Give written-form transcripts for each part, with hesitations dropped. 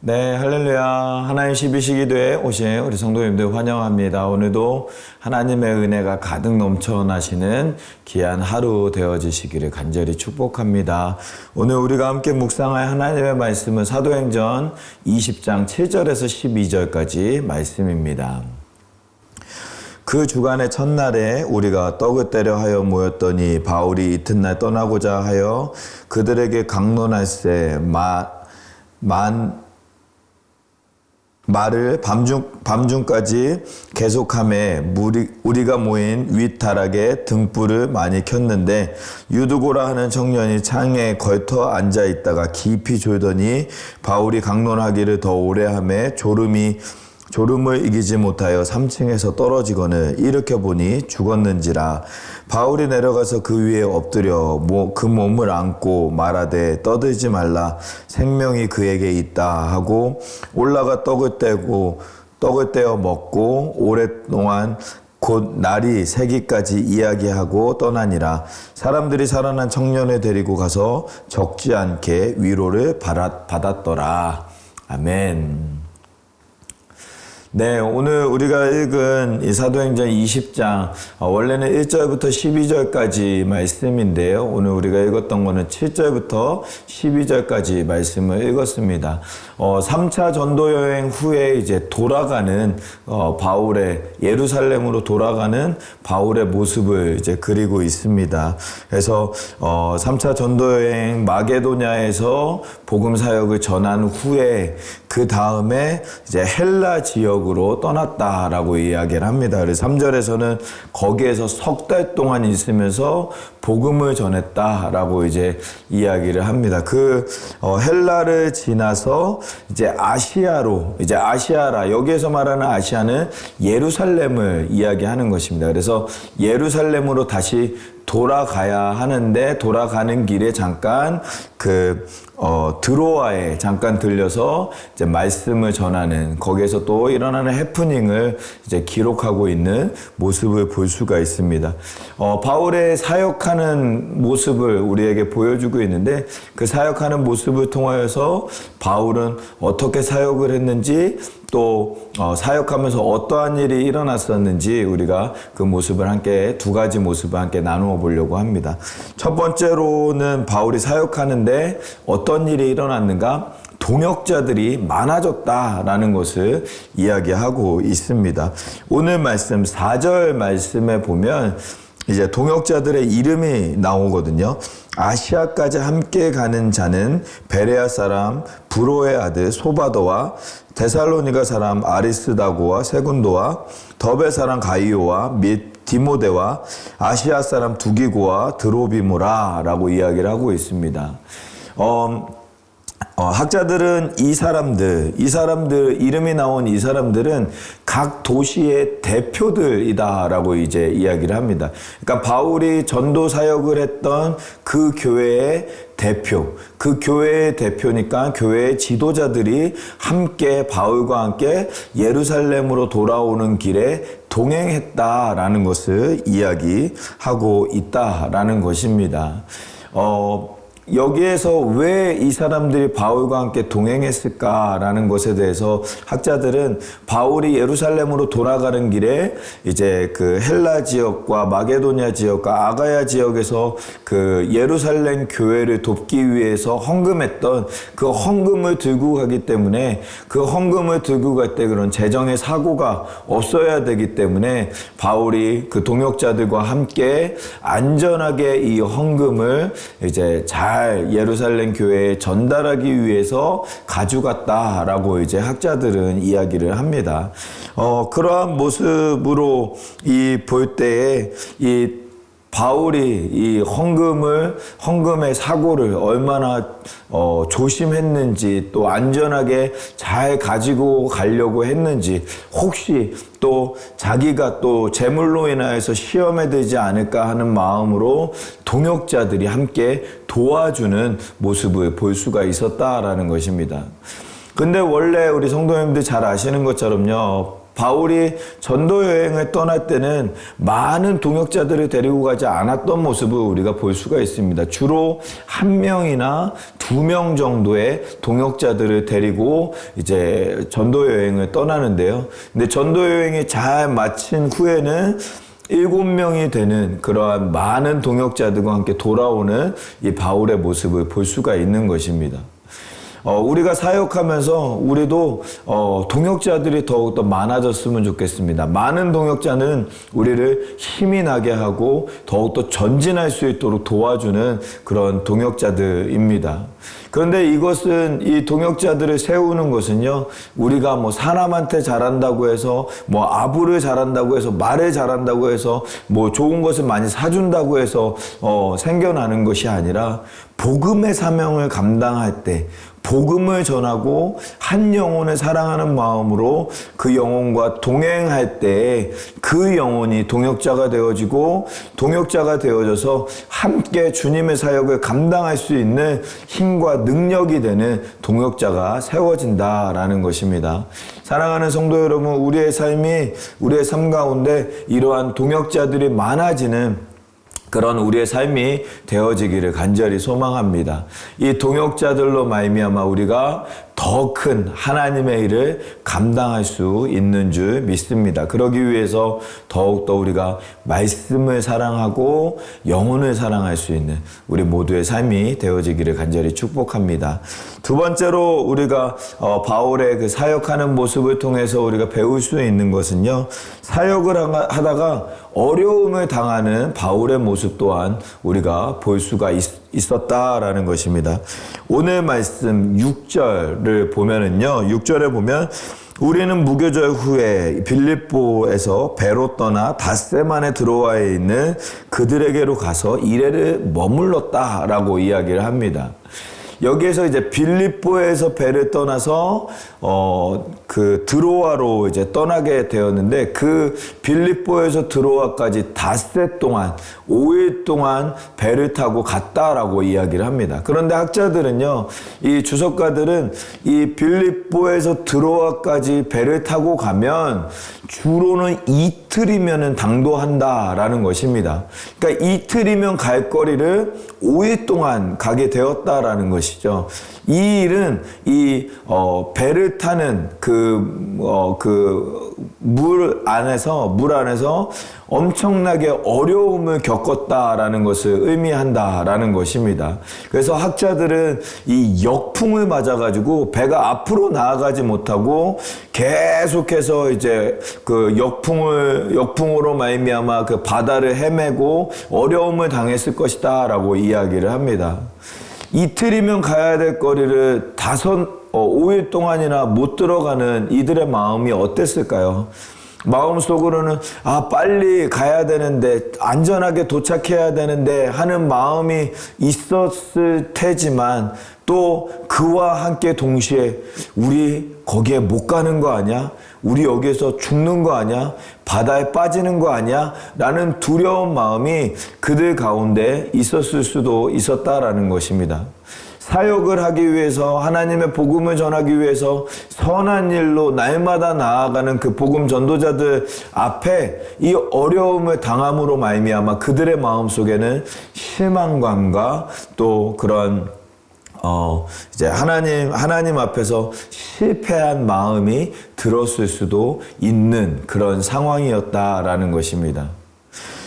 네, 할렐루야. 하나님 12시기도에 오신 우리 성도님들 환영합니다. 오늘도 하나님의 은혜가 가득 넘쳐나시는 귀한 하루 되어지시기를 간절히 축복합니다. 오늘 우리가 함께 묵상할 하나님의 말씀은 사도행전 20장 7절에서 12절까지 말씀입니다. 그 주간의 첫날에 우리가 떡을 떼려 하여 모였더니 바울이 이튿날 떠나고자 하여 그들에게 강론할새 말을 밤중까지 계속하매 우리가 모인 윗다락에 등불을 많이 켰는데 유두고라 하는 청년이 창에 걸터 앉아 있다가 깊이 졸더니 바울이 강론하기를 더 오래 하매 졸음을 이기지 못하여 3층에서 떨어지거늘 일으켜보니 죽었는지라. 바울이 내려가서 그 위에 엎드려 그 몸을 안고 말하되 떠들지 말라, 생명이 그에게 있다 하고 올라가 떡을 떼어 먹고 오랫동안 곧 날이 새기까지 이야기하고 떠나니라. 사람들이 살아난 청년을 데리고 가서 적지 않게 위로를 받았더라. 아멘. 네, 오늘 우리가 읽은 이 사도행전 20장, 원래는 1절부터 12절까지 말씀인데요. 오늘 우리가 읽었던 거는 7절부터 12절까지 말씀을 읽었습니다. 3차 전도 여행 후에 이제 돌아가는, 예루살렘으로 돌아가는 바울의 모습을 이제 그리고 있습니다. 그래서, 3차 전도 여행 마게도냐에서 복음 사역을 전한 후에 그 다음에 이제 헬라 지역으로 떠났다라고 이야기를 합니다. 그래서 3절에서는 거기에서 석 달 동안 있으면서 복음을 전했다라고 이제 이야기를 합니다. 헬라를 지나서 이제 아시아라, 여기에서 말하는 아시아는 예루살렘을 이야기하는 것입니다. 그래서 예루살렘으로 다시 돌아가야 하는데 돌아가는 길에 잠깐 드로아에 잠깐 들려서 이제 말씀을 전하는, 거기에서 또 일어나는 해프닝을 이제 기록하고 있는 모습을 볼 수가 있습니다. 바울의 사역하는 모습을 우리에게 보여주고 있는데 그 사역하는 모습을 통하여서 바울은 어떻게 사역을 했는지 또 사역하면서 어떠한 일이 일어났었는지 우리가 그 모습을 함께, 두 가지 모습을 함께 나누어 보려고 합니다. 첫 번째로는 바울이 사역하는데 어떤 일이 일어났는가? 동역자들이 많아졌다라는 것을 이야기하고 있습니다. 오늘 말씀 4절 말씀에 보면 이제 동역자들의 이름이 나오거든요. 아시아까지 함께 가는 자는 베레아 사람 브로의 아들 소바도와 데살로니가 사람 아리스다고와 세군도와 더베 사람 가이오와 및 디모데와 아시아 사람 두기고와 드로비모라라고 이야기를 하고 있습니다. 학자들은 이 사람들 이름이 나온 이 사람들은 각 도시의 대표들이다라고 이제 이야기를 합니다. 그러니까 바울이 전도 사역을 했던 그 교회의 대표, 그 교회의 대표니까 교회의 지도자들이 함께 바울과 함께 예루살렘으로 돌아오는 길에 동행했다라는 것을 이야기하고 있다라는 것입니다. 여기에서 왜 이 사람들이 바울과 함께 동행했을까라는 것에 대해서 학자들은 바울이 예루살렘으로 돌아가는 길에 이제 그 헬라 지역과 마게도냐 지역과 아가야 지역에서 그 예루살렘 교회를 돕기 위해서 헌금했던 그 헌금을 들고 가기 때문에 그 헌금을 들고 갈 때 그런 재정의 사고가 없어야 되기 때문에 바울이 그 동역자들과 함께 안전하게 이 헌금을 이제 잘 예루살렘 교회에 전달하기 위해서 가져갔다라고 이제 학자들은 이야기를 합니다. 그러한 모습으로 볼 때에 이 바울이 이 헌금의 사고를 얼마나 조심했는지, 또 안전하게 잘 가지고 가려고 했는지, 혹시 또 자기가 또 재물로 인하여서 시험에 들지 않을까 하는 마음으로 동역자들이 함께 도와주는 모습을 볼 수가 있었다라는 것입니다. 근데 원래 우리 성도님들 잘 아시는 것처럼요, 바울이 전도 여행을 떠날 때는 많은 동역자들을 데리고 가지 않았던 모습을 우리가 볼 수가 있습니다. 주로 1명이나 2명 정도의 동역자들을 데리고 이제 전도 여행을 떠나는데요. 근데 전도 여행이 잘 마친 후에는 7명이 되는 그러한 많은 동역자들과 함께 돌아오는 이 바울의 모습을 볼 수가 있는 것입니다. 우리가 사역하면서 우리도 동역자들이 더욱더 많아졌으면 좋겠습니다. 많은 동역자는 우리를 힘이 나게 하고 더욱더 전진할 수 있도록 도와주는 그런 동역자들입니다. 그런데 이것은 이 동역자들을 세우는 것은요, 우리가 뭐 사람한테 잘한다고 해서 뭐 아부를 잘한다고 해서 말을 잘한다고 해서 뭐 좋은 것을 많이 사준다고 해서 생겨나는 것이 아니라 복음의 사명을 감당할 때 복음을 전하고 한 영혼을 사랑하는 마음으로 그 영혼과 동행할 때 그 영혼이 동역자가 되어지고 동역자가 되어져서 함께 주님의 사역을 감당할 수 있는 힘과 능력이 되는 동역자가 세워진다라는 것입니다. 사랑하는 성도 여러분, 우리의 삶 가운데 이러한 동역자들이 많아지는 그런 우리의 삶이 되어지기를 간절히 소망합니다. 이 동역자들로 말미암아 우리가 더 큰 하나님의 일을 감당할 수 있는 줄 믿습니다. 그러기 위해서 더욱더 우리가 말씀을 사랑하고 영혼을 사랑할 수 있는 우리 모두의 삶이 되어지기를 간절히 축복합니다. 두 번째로 우리가 바울의 그 사역하는 모습을 통해서 우리가 배울 수 있는 것은요, 사역을 하다가 어려움을 당하는 바울의 모습 또한 우리가 볼 수가 있었다라는 것입니다. 오늘 말씀 6절을 보면은요, 6절에 보면 우리는 무교절 후에 빌립보에서 배로 떠나 닷새만에 들어와 있는 그들에게로 가서 이래를 머물렀다라고 이야기를 합니다. 여기에서 이제 빌립보에서 배를 떠나서 그 드로아로 이제 떠나게 되었는데, 그 빌립보에서 드로아까지 닷새 동안 5일 동안 배를 타고 갔다라고 이야기를 합니다. 그런데 학자들은요, 이 주석가들은 이 빌립보에서 드로아까지 배를 타고 가면 주로는 이틀이면은 당도한다라는 것입니다. 그러니까 이틀이면 갈 거리를 5일 동안 가게 되었다라는 것이죠. 이 일은 배를 타는 물 안에서 엄청나게 어려움을 겪었다라는 것을 의미한다라는 것입니다. 그래서 학자들은 이 역풍을 맞아가지고 배가 앞으로 나아가지 못하고 계속해서 이제 그 역풍으로 말미암아 그 바다를 헤매고 어려움을 당했을 것이다라고 이야기를 합니다. 이틀이면 가야 될 거리를 5일 동안이나 못 들어가는 이들의 마음이 어땠을까요? 마음속으로는 빨리 가야 되는데, 안전하게 도착해야 되는데 하는 마음이 있었을 테지만, 또 그와 함께 동시에 우리 거기에 못 가는 거 아니야? 우리 여기에서 죽는 거 아니야? 바다에 빠지는 거 아니야? 라는 두려운 마음이 그들 가운데 있었을 수도 있었다라는 것입니다. 사역을 하기 위해서, 하나님의 복음을 전하기 위해서 선한 일로 날마다 나아가는 그 복음 전도자들 앞에 이 어려움을 당함으로 말미암아 그들의 마음속에는 실망감과 또 그런 이제 하나님 앞에서 실패한 마음이 들었을 수도 있는 그런 상황이었다라는 것입니다.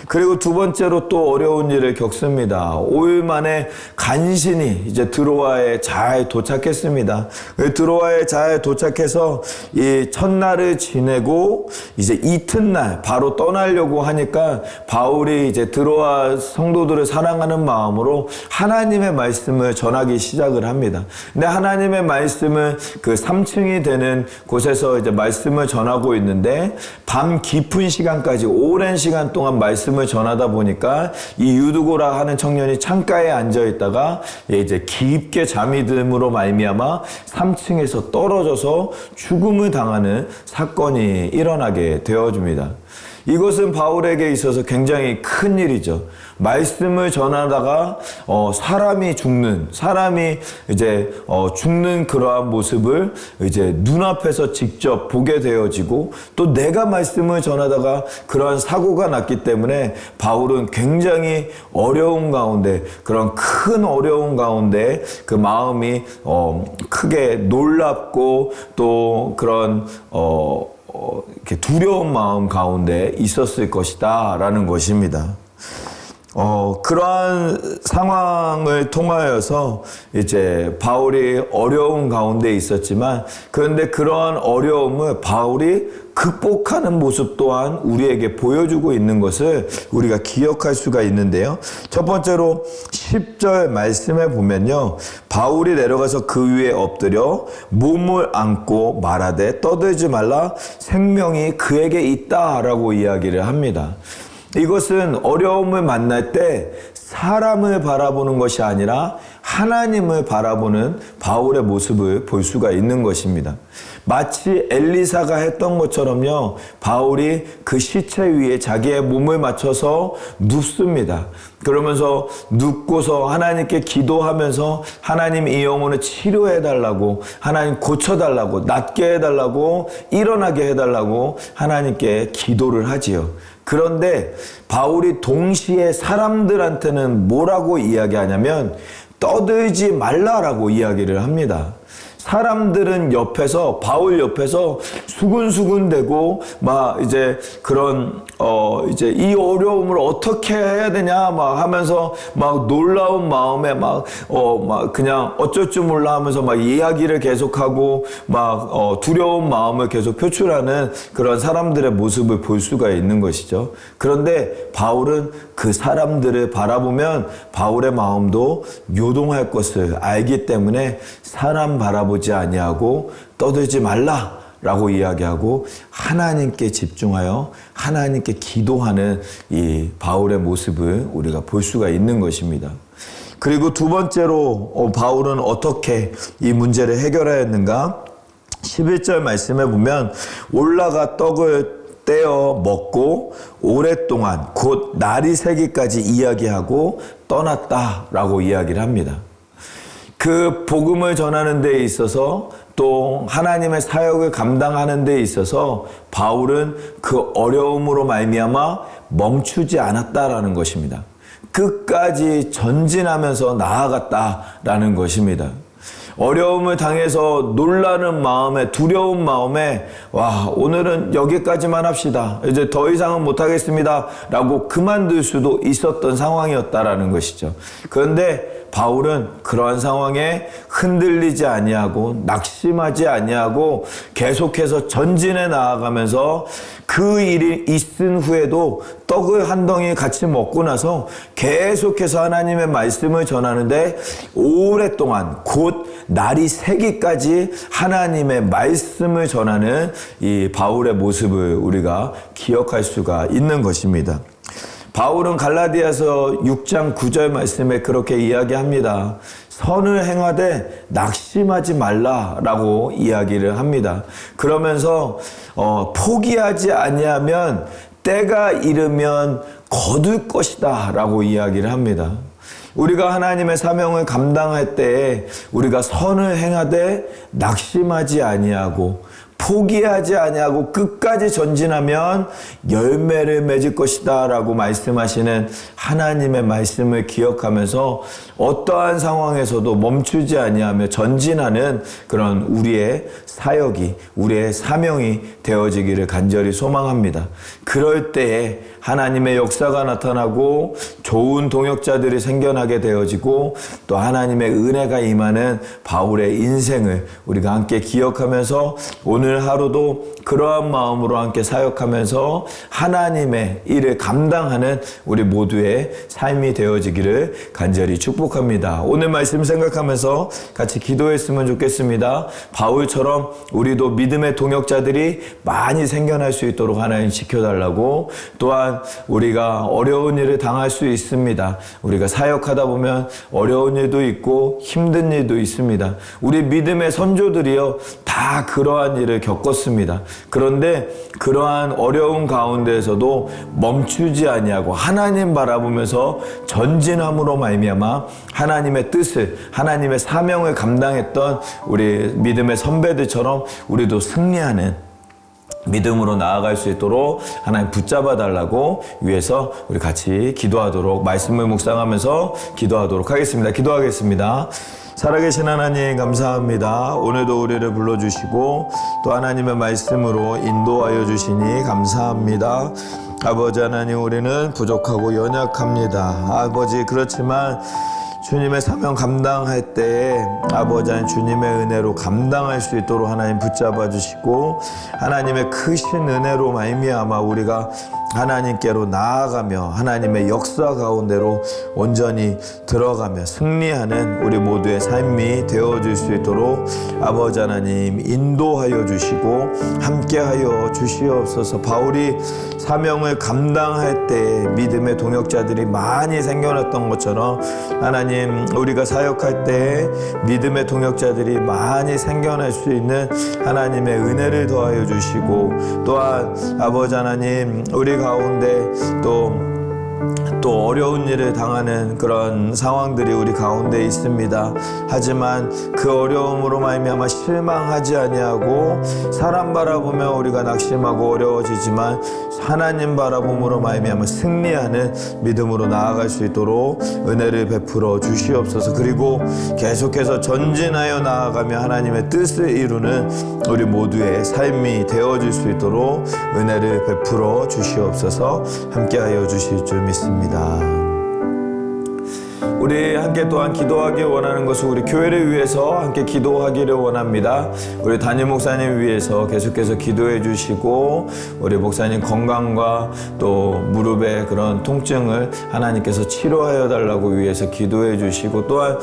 그리고 두 번째로 또 어려운 일을 겪습니다. 5일 만에 간신히 이제 드로아에 잘 도착했습니다. 드로아에 잘 도착해서 이 첫날을 지내고 이제 이튿날 바로 떠나려고 하니까 바울이 이제 드로아 성도들을 사랑하는 마음으로 하나님의 말씀을 전하기 시작을 합니다. 근데 하나님의 말씀을 그 3층이 되는 곳에서 이제 말씀을 전하고 있는데, 밤 깊은 시간까지 오랜 시간 동안 말씀을 전하다 보니까 이 유두고라 하는 청년이 창가에 앉아 있다가 이제 깊게 잠이 듦으로 말미암아 3층에서 떨어져서 죽음을 당하는 사건이 일어나게 되어집니다. 이것은 바울에게 있어서 굉장히 큰 일이죠. 말씀을 전하다가 사람이 죽는 죽는 그러한 모습을 이제 눈앞에서 직접 보게 되어지고, 또 내가 말씀을 전하다가 그러한 사고가 났기 때문에 바울은 굉장히 어려운 가운데, 그런 큰 어려운 가운데 그 마음이 크게 놀랍고 또 그런 이렇게 두려운 마음 가운데 있었을 것이다 라는 것입니다. 그러한 상황을 통하여서 이제 바울이 어려운 가운데 있었지만, 그런데 그러한 어려움을 바울이 극복하는 모습 또한 우리에게 보여주고 있는 것을 우리가 기억할 수가 있는데요. 첫 번째로 10절 말씀에 보면요, 바울이 내려가서 그 위에 엎드려 몸을 안고 말하되 떠들지 말라, 생명이 그에게 있다라고 이야기를 합니다. 이것은 어려움을 만날 때 사람을 바라보는 것이 아니라 하나님을 바라보는 바울의 모습을 볼 수가 있는 것입니다. 마치 엘리사가 했던 것처럼요, 바울이 그 시체 위에 자기의 몸을 맞춰서 눕습니다. 그러면서 눕고서 하나님께 기도하면서 하나님 이 영혼을 치료해달라고, 하나님 고쳐달라고, 낫게 해달라고, 일어나게 해달라고 하나님께 기도를 하지요. 그런데 바울이 동시에 사람들한테는 뭐라고 이야기하냐면 떠들지 말라라고 이야기를 합니다. 사람들은 옆에서, 바울 옆에서 수근수근대고 막 이제 그런 이제 이 어려움을 어떻게 해야 되냐 막 하면서 막 놀라운 마음에 막 그냥 어쩔 줄 몰라 하면서 막 이야기를 계속하고 막 두려운 마음을 계속 표출하는 그런 사람들의 모습을 볼 수가 있는 것이죠. 그런데 바울은 그 사람들을 바라보면 바울의 마음도 요동할 것을 알기 때문에 사람 바라보지 아니하고 떠들지 말라라고 이야기하고 하나님께 집중하여 하나님께 기도하는 이 바울의 모습을 우리가 볼 수가 있는 것입니다. 그리고 두 번째로 바울은 어떻게 이 문제를 해결하였는가? 11절 말씀에 보면 올라가 떡을 떼어 먹고 오랫동안 곧 날이 새기까지 이야기하고 떠났다라고 이야기를 합니다. 그 복음을 전하는 데 있어서 또 하나님의 사역을 감당하는 데 있어서 바울은 그 어려움으로 말미암아 멈추지 않았다라는 것입니다. 끝까지 전진하면서 나아갔다라는 것입니다. 어려움을 당해서 놀라는 마음에, 두려운 마음에 오늘은 여기까지만 합시다, 이제 더 이상은 못하겠습니다 라고 그만둘 수도 있었던 상황이었다라는 것이죠. 그런데 바울은 그러한 상황에 흔들리지 아니하고 낙심하지 아니하고 계속해서 전진해 나아가면서 그 일이 있은 후에도 떡을 한 덩이 같이 먹고 나서 계속해서 하나님의 말씀을 전하는데 오랫동안 곧 날이 새기까지 하나님의 말씀을 전하는 이 바울의 모습을 우리가 기억할 수가 있는 것입니다. 바울은 갈라디아서 6장 9절 말씀에 그렇게 이야기합니다. 선을 행하되 낙심하지 말라라고 이야기를 합니다. 그러면서 포기하지 아니하면 때가 이르면 거둘 것이다 라고 이야기를 합니다. 우리가 하나님의 사명을 감당할 때에 우리가 선을 행하되 낙심하지 아니하고 포기하지 아니하고 끝까지 전진하면 열매를 맺을 것이다 라고 말씀하시는 하나님의 말씀을 기억하면서 어떠한 상황에서도 멈추지 아니하며 전진하는 그런 우리의 사역이, 우리의 사명이 되어지기를 간절히 소망합니다. 그럴 때에 하나님의 역사가 나타나고 좋은 동역자들이 생겨나게 되어지고 또 하나님의 은혜가 임하는 바울의 인생을 우리가 함께 기억하면서 오늘 하루도 그러한 마음으로 함께 사역하면서 하나님의 일을 감당하는 우리 모두의 삶이 되어지기를 간절히 축복합니다. 오늘 말씀 생각하면서 같이 기도했으면 좋겠습니다. 바울처럼 우리도 믿음의 동역자들이 많이 생겨날 수 있도록 하나님 지켜달라고, 또한 우리가 어려운 일을 당할 수 있습니다. 우리가 사역하다 보면 어려운 일도 있고 힘든 일도 있습니다. 우리 믿음의 선조들이요, 다 다 그러한 일을 겪었습니다. 그런데 그러한 어려운 가운데에서도 멈추지 아니하고 하나님 바라보면서 전진함으로 말미암아 하나님의 뜻을, 하나님의 사명을 감당했던 우리 믿음의 선배들처럼 우리도 승리하는 믿음으로 나아갈 수 있도록 하나님 붙잡아 달라고 위해서 우리 같이 기도하도록, 말씀을 묵상하면서 기도하도록 하겠습니다. 기도하겠습니다. 살아계신 하나님 감사합니다. 오늘도 우리를 불러주시고 또 하나님의 말씀으로 인도하여 주시니 감사합니다. 아버지 하나님, 우리는 부족하고 연약합니다. 아버지, 그렇지만 주님의 사명 감당할 때에 아버지 하나님 주님의 은혜로 감당할 수 있도록 하나님 붙잡아 주시고 하나님의 크신 은혜로 말미암아 우리가 하나님께로 나아가며 하나님의 역사 가운데로 온전히 들어가며 승리하는 우리 모두의 삶이 되어질 수 있도록 아버지 하나님 인도하여 주시고 함께하여 주시옵소서. 바울이 사명을 감당할 때 믿음의 동역자들이 많이 생겨났던 것처럼 하나님, 우리가 사역할 때 믿음의 동역자들이 많이 생겨날 수 있는 하나님의 은혜를 더하여 주시고, 또한 아버지 하나님, 우리 가운데 또 어려운 일을 당하는 그런 상황들이 우리 가운데 있습니다. 하지만 그 어려움으로 말미암아 실망하지 아니하고 사람 바라보며 우리가 낙심하고 어려워지지만 하나님 바라봄으로 말미암아 승리하는 믿음으로 나아갈 수 있도록 은혜를 베풀어 주시옵소서. 그리고 계속해서 전진하여 나아가며 하나님의 뜻을 이루는 우리 모두의 삶이 되어질 수 있도록 은혜를 베풀어 주시옵소서. 함께하여 주실 줄 믿습니다. 우리 함께 또한 기도하기 원하는 것은 우리 교회를 위해서 함께 기도하기를 원합니다. 우리 담임 목사님 위해서 계속해서 기도해 주시고 우리 목사님 건강과 또 무릎의 그런 통증을 하나님께서 치료하여 달라고 위해서 기도해 주시고, 또한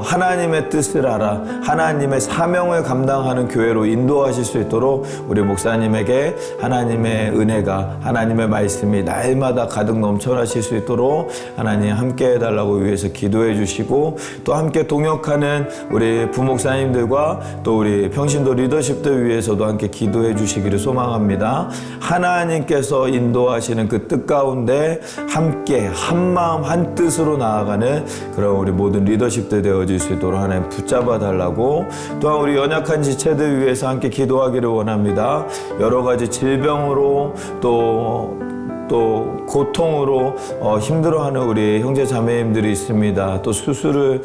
하나님의 뜻을 알아 하나님의 사명을 감당하는 교회로 인도하실 수 있도록 우리 목사님에게 하나님의 은혜가, 하나님의 말씀이 날마다 가득 넘쳐나실 수 있도록 하나님 함께 해달라고 위해서 기도해 주시고, 또 함께 동역하는 우리 부목사님들과 또 우리 평신도 리더십들 위해서도 함께 기도해 주시기를 소망합니다. 하나님께서 인도하시는 그 뜻 가운데 함께 한마음 한뜻으로 나아가는 그런 우리 모든 리더십들 되어질 수 있도록 하나님 붙잡아 달라고, 또한 우리 연약한 지체들 위해서 함께 기도하기를 원합니다. 여러 가지 질병으로 또 고통으로 힘들어하는 우리 형제 자매님들이 있습니다. 또 수술을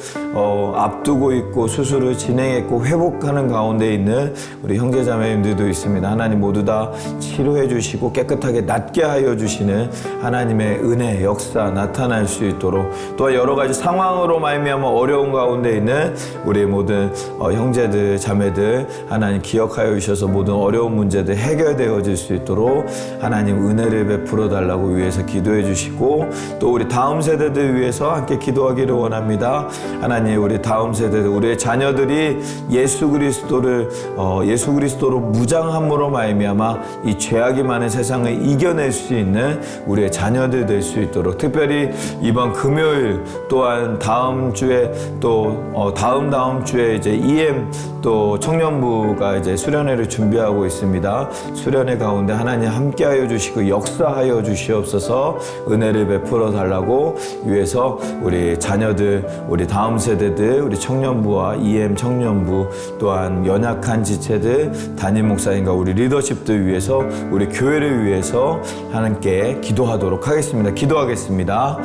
앞두고 있고 수술을 진행했고 회복하는 가운데 있는 우리 형제 자매님들도 있습니다. 하나님 모두 다 치료해 주시고 깨끗하게 낫게 하여 주시는 하나님의 은혜 역사 나타날 수 있도록, 또 여러 가지 상황으로 말미암아 어려운 가운데 있는 우리 모든 형제들 자매들 하나님 기억하여 주셔서 모든 어려운 문제들 해결되어질 수 있도록 하나님 은혜를 베풀어 달라고 위해서 기도해 주시고, 또 우리 다음 세대들 위해서 함께 기도하기를 원합니다. 하나님, 우리 다음 세대들, 우리의 자녀들이 예수 그리스도로 무장함으로 말미암아 이 죄악이 많은 세상을 이겨낼 수 있는 우리의 자녀들 될 수 있도록, 특별히 이번 금요일 또한 다음 주에 또 다음 주에 이제 EM 또 청년부가 이제 수련회를 준비하고 있습니다. 수련회 가운데 하나님 함께하여 주시고 역사하여 주시옵소서. 은혜를 베풀어 달라고 위해서 우리 자녀들, 우리 다음 세대들, 우리 청년부와 EM 청년부, 또한 연약한 지체들, 담임 목사님과 우리 리더십들 위해서, 우리 교회를 위해서 하나님께 기도하도록 하겠습니다. 기도하겠습니다.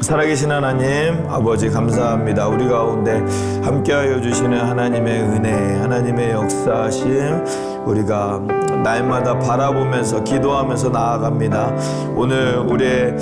살아계신 하나님 아버지 감사합니다. 우리 가운데 함께하여 주시는 하나님의 은혜, 하나님의 역사하심 우리가 날마다 바라보면서 기도하면서 나아갑니다. 오늘 우리의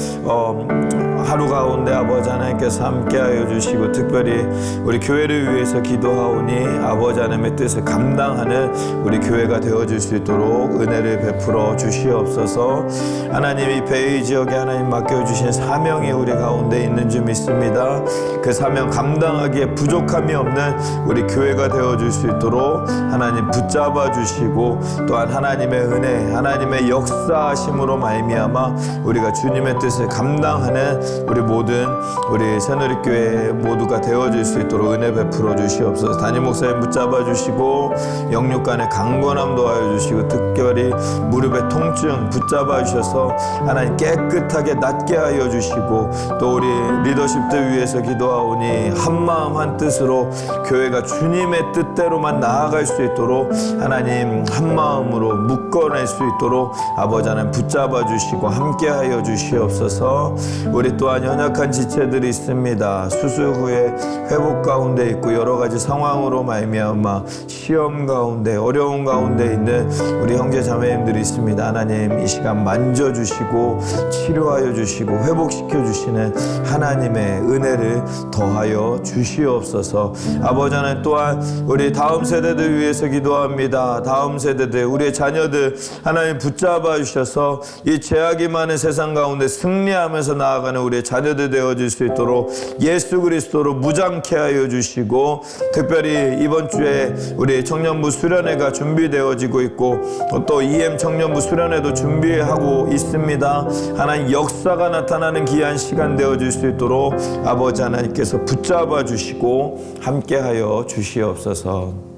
하루 가운데 아버지 하나님께서 함께하여 주시고, 특별히 우리 교회를 위해서 기도하오니 아버지 하나님의 뜻을 감당하는 우리 교회가 되어질 수 있도록 은혜를 베풀어 주시옵소서. 하나님, 이 베이 지역에 하나님 맡겨주신 사명이 우리 가운데 가운데 있는 줄 믿습니다. 그 사명 감당하기에 부족함이 없는 우리 교회가 되어줄 수 있도록 하나님 붙잡아 주시고, 또한 하나님의 은혜, 하나님의 역사하심으로 말미암아 우리가 주님의 뜻을 감당하는 우리 모든 우리 새누리교회 모두가 되어줄 수 있도록 은혜 베풀어 주시옵소서. 담임 목사님 붙잡아 주시고, 영육간의 강건함 도와주시고, 특별히 무릎의 통증 붙잡아 주셔서 하나님 깨끗하게 낫게 하여 주시고, 또 우리 리더십들 위해서 기도하오니 한마음 한뜻으로 교회가 주님의 뜻대로만 나아갈 수 있도록 하나님 한마음으로 묶어낼 수 있도록 아버지 하나님 붙잡아 주시고 함께 하여 주시옵소서. 우리 또한 연약한 지체들이 있습니다. 수술 후에 회복 가운데 있고 여러 가지 상황으로 말미암아 시험 가운데 어려운 가운데 있는 우리 형제 자매님들이 있습니다. 하나님 이 시간 만져주시고 치료하여 주시고 회복시켜 주시는 하나님의 은혜를 더하여 주시옵소서. 아버지 하나님 또한 우리 다음 세대들 위해서 기도합니다. 다음 세대들 우리의 자녀들 하나님 붙잡아 주셔서 이 죄악이 많은 세상 가운데 승리하면서 나아가는 우리의 자녀들 되어질 수 있도록 예수 그리스도로 무장케 하여 주시고, 특별히 이번 주에 우리 청년부 수련회가 준비되어지고 있고 또 EM 청년부 수련회도 준비하고 있습니다. 하나님 역사가 나타나는 귀한 시간 되어질 수 있도록 아버지 하나님께서 붙잡아 주시고 함께하여 주시옵소서.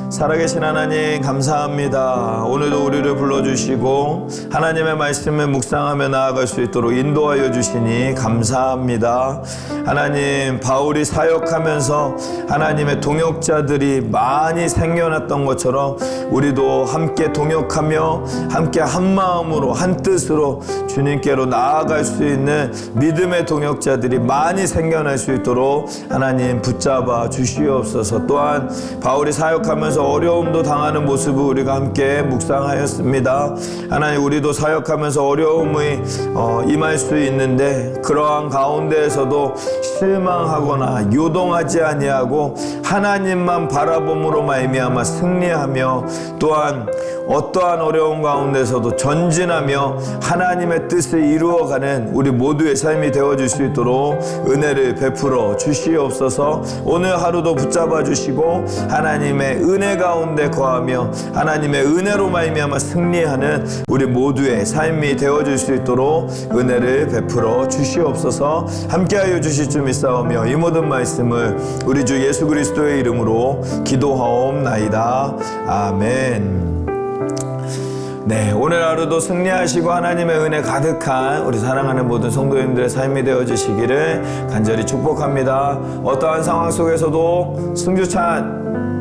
살아계신 하나님 감사합니다. 오늘도 우리를 불러주시고 하나님의 말씀을 묵상하며 나아갈 수 있도록 인도하여 주시니 감사합니다. 하나님, 바울이 사역하면서 하나님의 동역자들이 많이 생겨났던 것처럼 우리도 함께 동역하며 함께 한 마음으로 한 뜻으로 주님께로 나아갈 수 있는 믿음의 동역자들이 많이 생겨날 수 있도록 하나님 붙잡아 주시옵소서. 또한 바울이 사역하면서 어려움도 당하는 모습을 우리가 함께 묵상하였습니다. 하나님, 우리도 사역하면서 어려움이 임할 수 있는데 그러한 가운데에서도 실망하거나 요동하지 아니하고 하나님만 바라봄으로 말미암아 승리하며, 또한 어떠한 어려움 가운데서도 전진하며 하나님의 뜻을 이루어가는 우리 모두의 삶이 되어줄 수 있도록 은혜를 베풀어 주시옵소서. 오늘 하루도 붙잡아 주시고 하나님의 은혜 가운데 거하며 하나님의 은혜로 말미암아 승리하는 우리 모두의 삶이 되어줄 수 있도록 은혜를 베풀어 주시옵소서. 함께하여 주실 줄 믿사오며 이 모든 말씀을 우리 주 예수 그리스도의 이름으로 기도하옵나이다. 아멘. 네, 오늘 하루도 승리하시고 하나님의 은혜 가득한 우리 사랑하는 모든 성도님들의 삶이 되어주시기를 간절히 축복합니다. 어떠한 상황 속에서도 승주찬